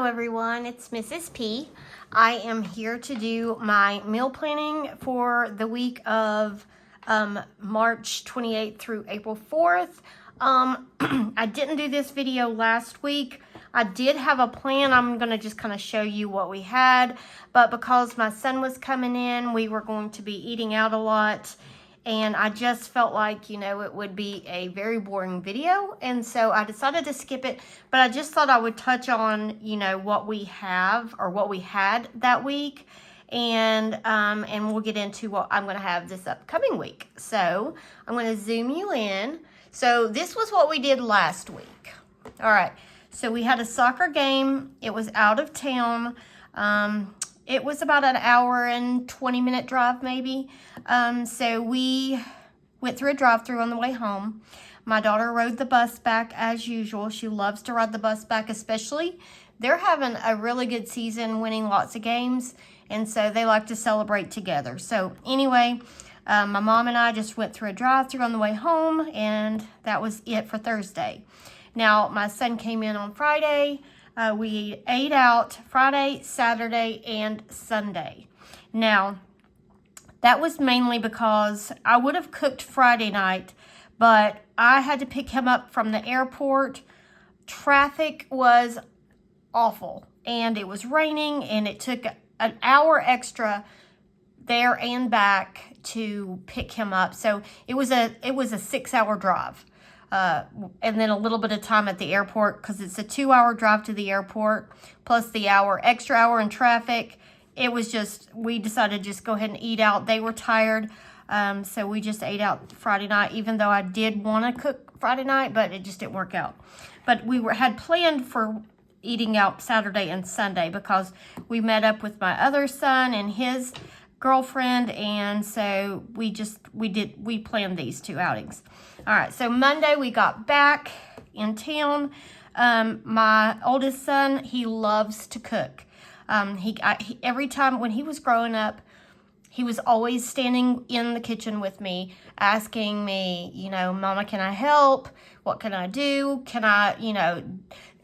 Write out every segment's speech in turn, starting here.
Hello everyone, it's Mrs. P. I am here to do my meal planning for the week of March 28th through April 4th. I didn't do this video last week. I did have a plan. I'm going to just kind of show you what we had, but because my son was coming in, we were going to be eating out a lot. And I just felt like, you know, it would be a very boring video. And so I decided to skip it. But I just thought I would touch on, you know, what we have or what we had that week. And we'll get into what I'm going to have this upcoming week. So I'm going to zoom you in. So this was what we did last week. All right. So we had a soccer game. It was out of town. It was about an hour and 20-minute drive maybe. So we went through a drive-thru on the way home. My daughter rode the bus back as usual. She loves to ride the bus back, especially. They're having a really good season, winning lots of games, and so they like to celebrate together. So anyway, my mom and I just went through a drive-thru on the way home, and that was it for Thursday. Now, my son came in on Friday. We ate out Friday, Saturday, and Sunday. Now, that was mainly because I would have cooked Friday night, but I had to pick him up from the airport. Traffic was awful, and it was raining, and it took an hour extra there and back to pick him up. So it was a 6-hour drive. And then a little bit of time at the airport because it's a 2-hour drive to the airport plus the extra hour in traffic. It was just, we decided to just go ahead and eat out. They were tired, so we just ate out Friday night, even though I did want to cook Friday night, but it just didn't work out. But we had planned for eating out Saturday and Sunday because we met up with my other son and his girlfriend, and so we planned these two outings. All right, so Monday we got back in town. My oldest son, he loves to cook. Every time when he was growing up, he was always standing in the kitchen with me, asking me, you know, Mama, can I help? What can I do? Can I, you know,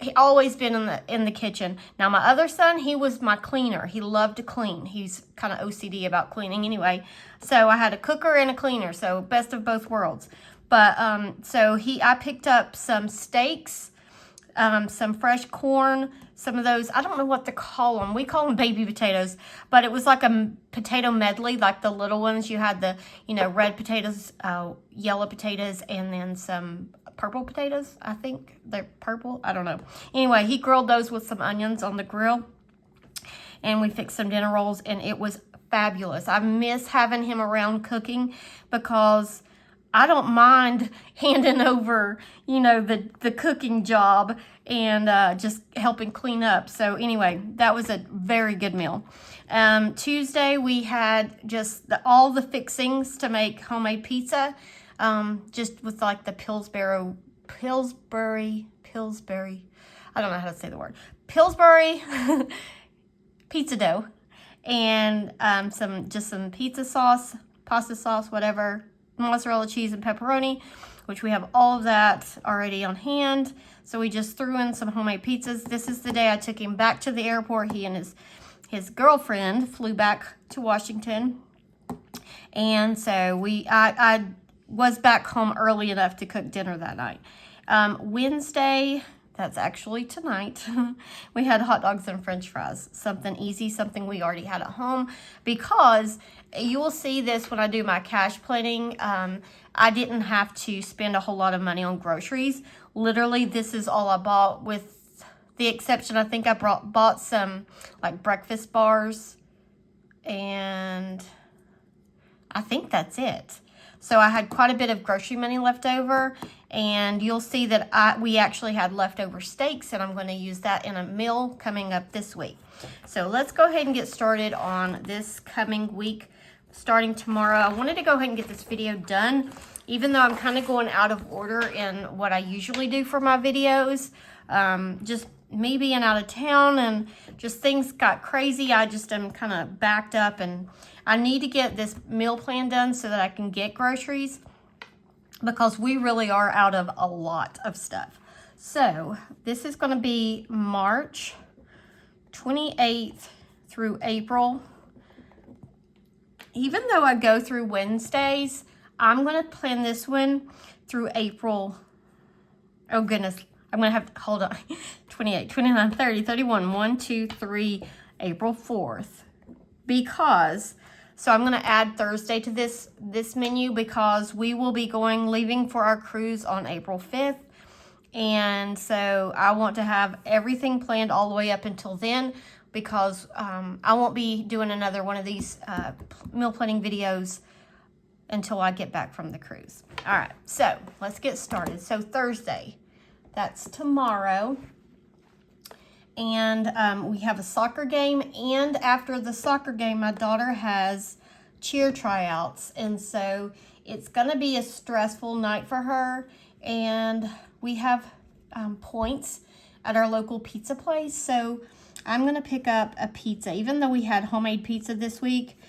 he always been in the kitchen. Now, my other son, he was my cleaner. He loved to clean. He's kind of OCD about cleaning anyway. So I had a cooker and a cleaner, so best of both worlds. But I picked up some steaks, some fresh corn, some of those, I don't know what to call them. We call them baby potatoes, but it was like a potato medley, like the little ones. You had the, you know, red potatoes, yellow potatoes, and then some purple potatoes. I think they're purple. I don't know. Anyway, he grilled those with some onions on the grill, and we fixed some dinner rolls, and it was fabulous. I miss having him around cooking because I don't mind handing over, you know, the cooking job and just helping clean up. So anyway, that was a very good meal. Tuesday, we had just all the fixings to make homemade pizza, just with like the Pillsbury, I don't know how to say the word, Pillsbury pizza dough, and some pizza sauce, pasta sauce, whatever, mozzarella cheese and pepperoni, which we have all of that already on hand. So we just threw in some homemade pizzas. This is the day I took him back to the airport. He and his girlfriend flew back to Washington. And so I was back home early enough to cook dinner that night. Wednesday, that's actually tonight, we had hot dogs and french fries. Something easy, something we already had at home, because you will see this when I do my cash planning. I didn't have to spend a whole lot of money on groceries. Literally, this is all I bought, with the exception, I think I bought some like breakfast bars, and I think that's it. So I had quite a bit of grocery money left over, and you'll see that we actually had leftover steaks, and I'm going to use that in a meal coming up this week. So let's go ahead and get started on this coming week, starting tomorrow. I wanted to go ahead and get this video done, even though I'm kind of going out of order in what I usually do for my videos. Just me being out of town and just things got crazy. I just am kind of backed up, and I need to get this meal plan done so that I can get groceries, because we really are out of a lot of stuff. So this is going to be March 28th through April. Even though I go through Wednesdays, I'm going to plan this one through April. Oh goodness, I'm going to have to, hold on, 28, 29, 30, 31, 1, 2, 3, April 4th. Because, so I'm going to add Thursday to this menu because we will be leaving for our cruise on April 5th. And so I want to have everything planned all the way up until then, because I won't be doing another one of these meal planning videos until I get back from the cruise. All right, so let's get started. So Thursday, that's tomorrow. And we have a soccer game. And after the soccer game, my daughter has cheer tryouts. And so it's going to be a stressful night for her. And we have points at our local pizza place. So I'm going to pick up a pizza. Even though we had homemade pizza this week,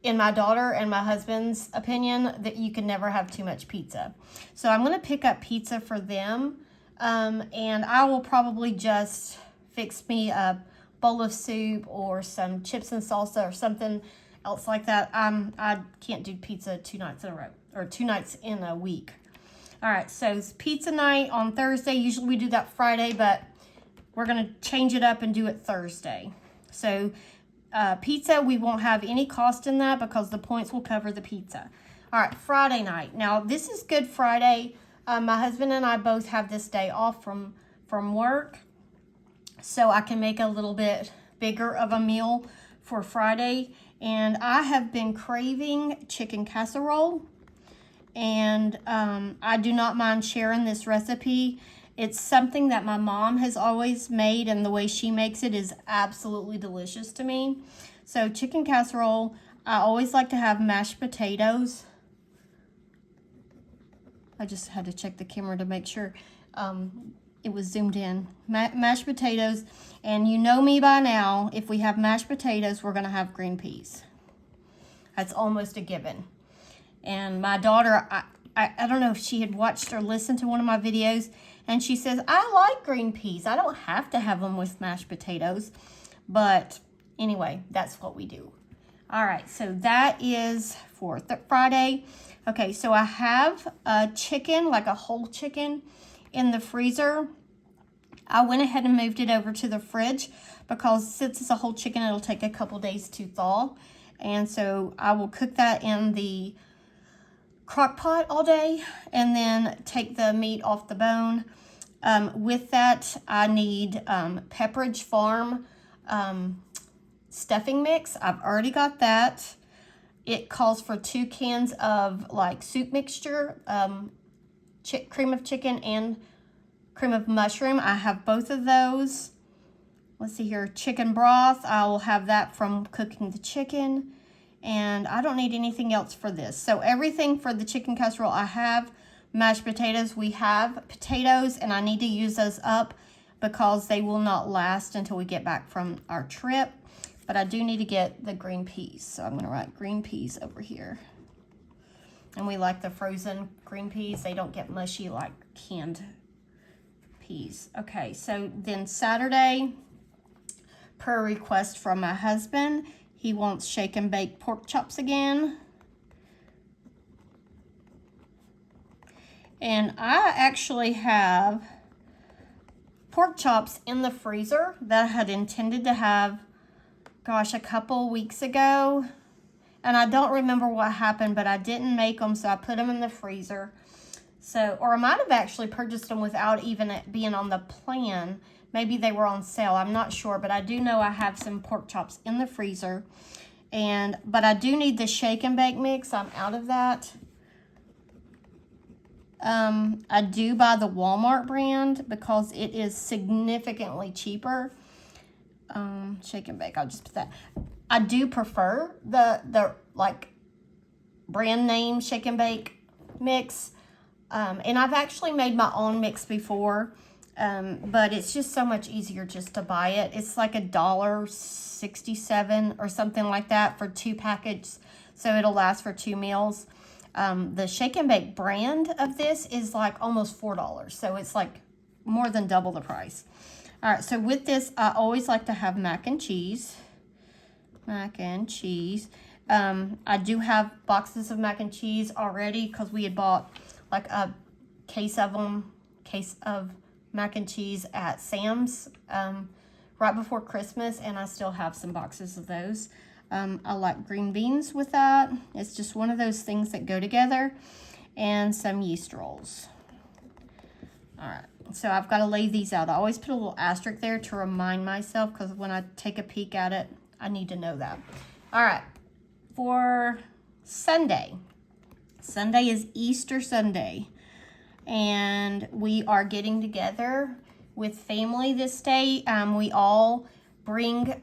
in my daughter and my husband's opinion, that you can never have too much pizza. So I'm going to pick up pizza for them. And I will probably just fix me a bowl of soup or some chips and salsa or something else like that. I can't do pizza 2 nights in a row, or 2 nights in a week. All right, so it's pizza night on Thursday. Usually we do that Friday, but we're going to change it up and do it Thursday. So pizza, we won't have any cost in that because the points will cover the pizza. All right, Friday night. Now, this is Good Friday. My husband and I both have this day off from work, so I can make a little bit bigger of a meal for Friday. And I have been craving chicken casserole, and I do not mind sharing this recipe. It's something that my mom has always made, and the way she makes it is absolutely delicious to me. So chicken casserole, I always like to have mashed potatoes. I just had to check the camera to make sure it was zoomed in. Mashed potatoes, and you know me by now, if we have mashed potatoes, we're going to have green peas. That's almost a given. And my daughter, I don't know if she had watched or listened to one of my videos, and she says, I like green peas. I don't have to have them with mashed potatoes. But anyway, that's what we do. All right, so that is for Friday. Okay, so I have a chicken, like a whole chicken, in the freezer. I went ahead and moved it over to the fridge because since it's a whole chicken, it'll take a couple days to thaw. And so I will cook that in the crock pot all day and then take the meat off the bone. With that, I need Pepperidge Farm stuffing mix. I've already got that. It calls for 2 cans of like soup mixture, cream of chicken and cream of mushroom. I have both of those. Let's see here, chicken broth. I'll have that from cooking the chicken. And I don't need anything else for this. So everything for the chicken casserole, I have mashed potatoes. We have potatoes, and I need to use those up because they will not last until we get back from our trip. But I do need to get the green peas. So I'm going to write green peas over here. And we like the frozen green peas. They don't get mushy like canned peas. Okay, so then Saturday, per request from my husband, he wants shake and bake pork chops again. And I actually have pork chops in the freezer that I had intended to have, gosh, a couple weeks ago. And I don't remember what happened, but I didn't make them, so I put them in the freezer. So, or I might have actually purchased them without even it being on the plan. Maybe they were on sale, I'm not sure, but I do know I have some pork chops in the freezer. But I do need the shake and bake mix. I'm out of that. I do buy the Walmart brand because it is significantly cheaper. Shake and bake, I'll just put that. I do prefer the like brand name shake and bake mix. And I've actually made my own mix before. But it's just so much easier just to buy it. It's like $1.67 or something like that for 2 packets, so it'll last for 2 meals. The shake and bake brand of this is like almost $4, so it's like more than double the price. All right, so with this, I always like to have mac and cheese. Mac and cheese. I do have boxes of mac and cheese already because we had bought like a case of mac and cheese at Sam's right before Christmas, and I still have some boxes of those. I like green beans with that. It's just one of those things that go together, and some yeast rolls. All right, so I've got to lay these out. I always put a little asterisk there to remind myself because when I take a peek at it, I need to know that. All right, for Sunday. Sunday is Easter Sunday, and we are getting together with family this day. We all bring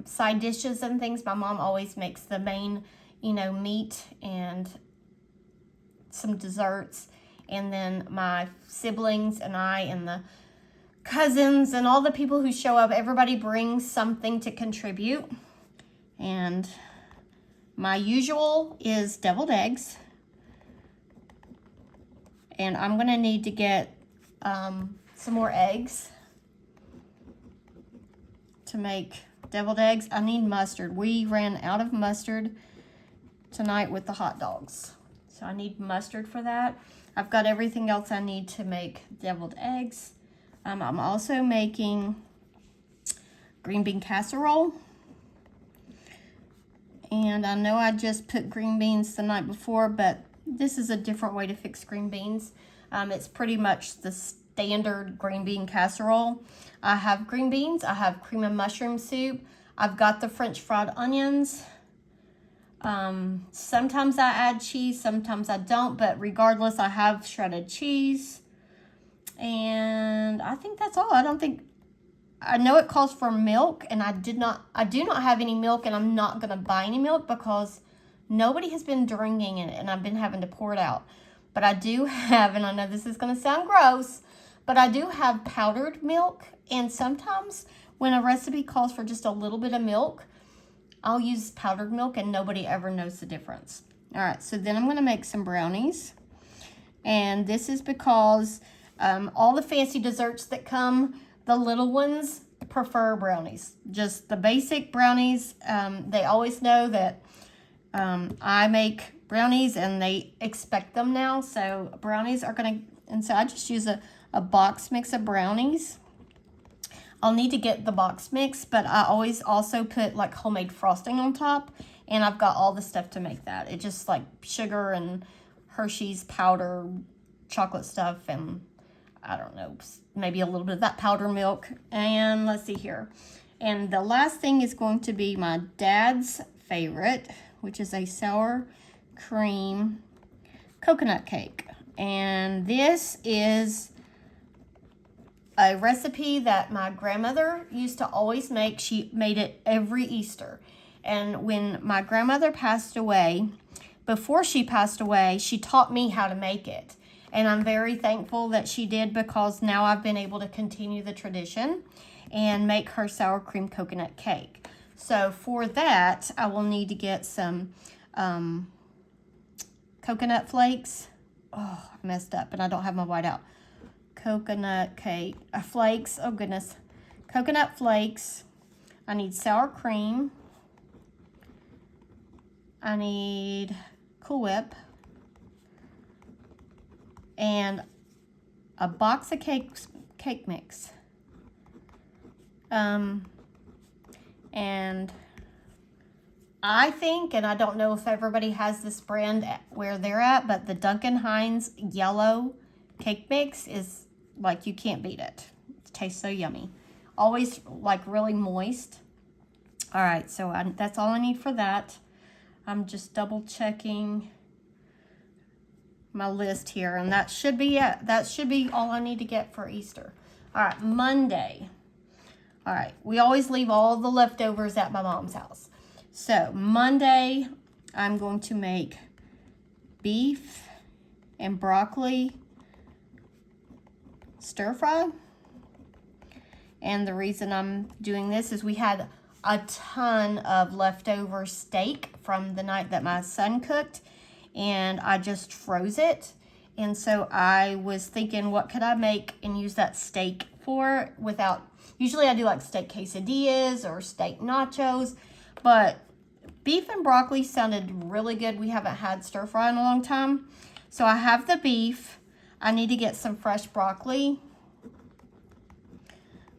side dishes and things. My mom always makes the main, meat and some desserts. And then my siblings and I and the cousins and all the people who show up, everybody brings something to contribute. And my usual is deviled eggs. And I'm going to need to get some more eggs to make deviled eggs. I need mustard. We ran out of mustard tonight with the hot dogs. So I need mustard for that. I've got everything else I need to make deviled eggs. I'm also making green bean casserole. And I know I just put green beans the night before, but this is a different way to fix green beans. It's pretty much the standard green bean casserole. I have green beans. I have cream and mushroom soup. I've got the French fried onions. Sometimes I add cheese, sometimes I don't, but regardless, I have shredded cheese. And I think that's all. I know it calls for milk, and I do not have any milk, and I'm not going to buy any milk because nobody has been drinking it, and I've been having to pour it out. But I do have, and I know this is going to sound gross, but I do have powdered milk, and sometimes when a recipe calls for just a little bit of milk, I'll use powdered milk and nobody ever knows the difference. All right, so then I'm going to make some brownies. And this is because all the fancy desserts that come, the little ones prefer brownies. Just the basic brownies. They always know that I make brownies and they expect them now. So brownies are going to, and so I just use a box mix of brownies. I'll need to get the box mix, but I always also put like homemade frosting on top, and I've got all the stuff to make that. It's just like sugar and Hershey's powder, chocolate stuff, and I don't know, maybe a little bit of that powder milk. And let's see here. And the last thing is going to be my dad's favorite, which is a sour cream coconut cake. And this is a recipe that my grandmother used to always make. She made it every Easter. And when my grandmother passed away, before she passed away, she taught me how to make it. And I'm very thankful that she did, because now I've been able to continue the tradition and make her sour cream coconut cake. So for that, I will need to get some coconut flakes. Oh, I messed up and I don't have my white out. Coconut cake flakes. Oh goodness. Coconut flakes. I need sour cream. I need Cool Whip. And a box of cake mix. And I think, and I don't know if everybody has this brand where they're at, but the Duncan Hines yellow cake mix is like, you can't beat it. It tastes so yummy. Always like really moist. All right, so that's all I need for that. I'm just double checking my list here, and that should be it. That should be all I need to get for Easter. All right, Monday. All right, we always leave all the leftovers at my mom's house. So Monday, I'm going to make beef and broccoli stir fry. And the reason I'm doing this is we had a ton of leftover steak from the night that my son cooked, and I just froze it. And so I was thinking, what could I make and use that steak for without, Usually I do like steak quesadillas or steak nachos, but beef and broccoli sounded really good. We haven't had stir fry in a long time. So I have the beef. I need to get some fresh broccoli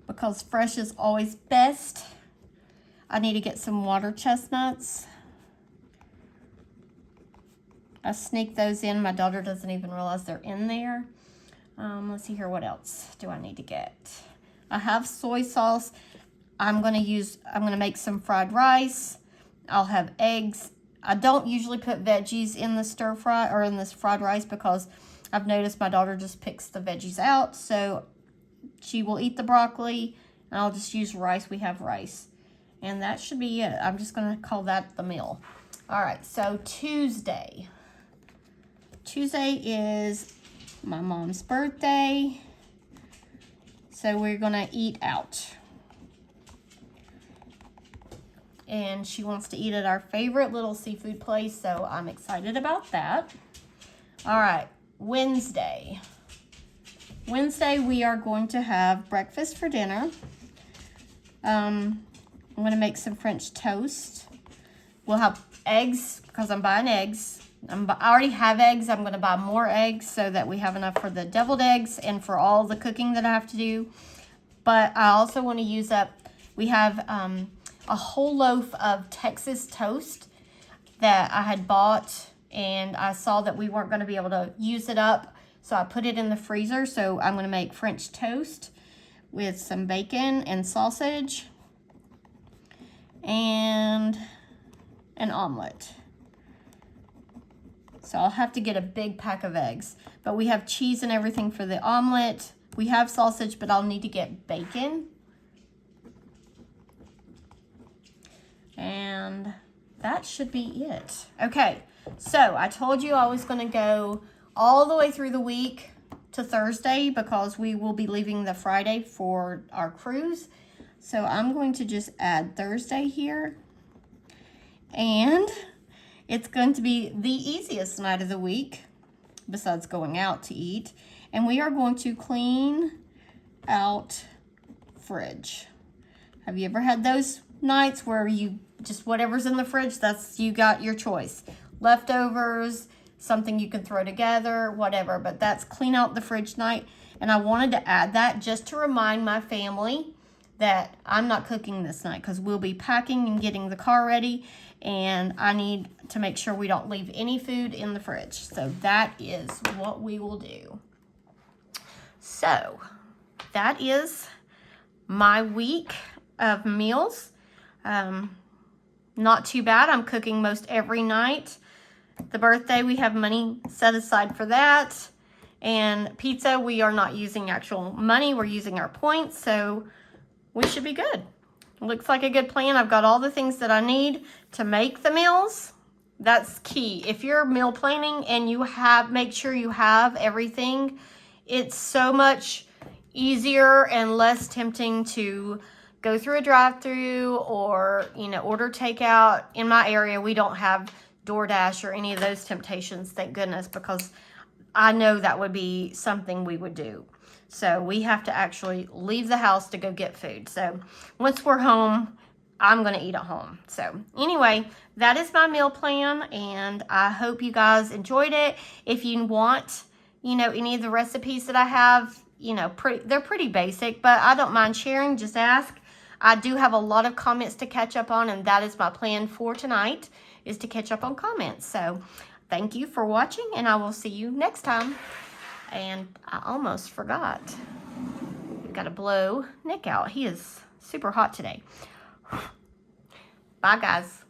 because fresh is always best. I need to get some water chestnuts. I sneak those in. My daughter doesn't even realize they're in there. Let's see here. What else do I need to get? I have soy sauce. I'm going to make some fried rice. I'll have eggs. I don't usually put veggies in the stir fry or in this fried rice because I've noticed my daughter just picks the veggies out. So she will eat the broccoli and I'll just use rice. We have rice. And that should be it. I'm just going to call that the meal. All right, so Tuesday. Tuesday is my mom's birthday. So we're going to eat out. And she wants to eat at our favorite little seafood place, so I'm excited about that. All right, Wednesday. Wednesday, we are going to have breakfast for dinner. I'm going to make some French toast. We'll have eggs, because I'm buying eggs. I already have eggs. I'm going to buy more eggs so that we have enough for the deviled eggs and for all the cooking that I have to do. But I also want to use up, we have a whole loaf of Texas toast that I had bought, and I saw that we weren't going to be able to use it up, so I put it in the freezer. So I'm going to make French toast with some bacon and sausage and an omelet. So I'll have to get a big pack of eggs, but we have cheese and everything for the omelet. We have sausage, but I'll need to get bacon. And that should be it. Okay, so I told you I was going to go all the way through the week to Thursday because we will be leaving the Friday for our cruise. So I'm going to just add Thursday here. And it's going to be the easiest night of the week besides going out to eat. And we are going to clean out fridge. Have you ever had those nights where you just whatever's in the fridge, that's you got your choice? Leftovers, something you can throw together, whatever. But that's clean out the fridge night. And I wanted to add that just to remind my family that I'm not cooking this night because we'll be packing and getting the car ready. And I need to make sure we don't leave any food in the fridge. So that is what we will do. So that is my week of meals. Not too bad. I'm cooking most every night. The birthday, we have money set aside for that. And pizza, we are not using actual money. We're using our points. So we should be good. Looks like a good plan. I've got all the things that I need to make the meals. That's key. If you're meal planning and you make sure you have everything, it's so much easier and less tempting to go through a drive-through or, order takeout. In my area, we don't have DoorDash or any of those temptations, thank goodness, because I know that would be something we would do. So we have to actually leave the house to go get food. So once we're home, I'm going to eat at home. So anyway, that is my meal plan, and I hope you guys enjoyed it. If you want, any of the recipes that I have, they're pretty basic, but I don't mind sharing. Just ask. I do have a lot of comments to catch up on, and that is my plan for tonight, is to catch up on comments. So thank you for watching, and I will see you next time. And I almost forgot. We've got to blow Nick out. He is super hot today. Bye, guys.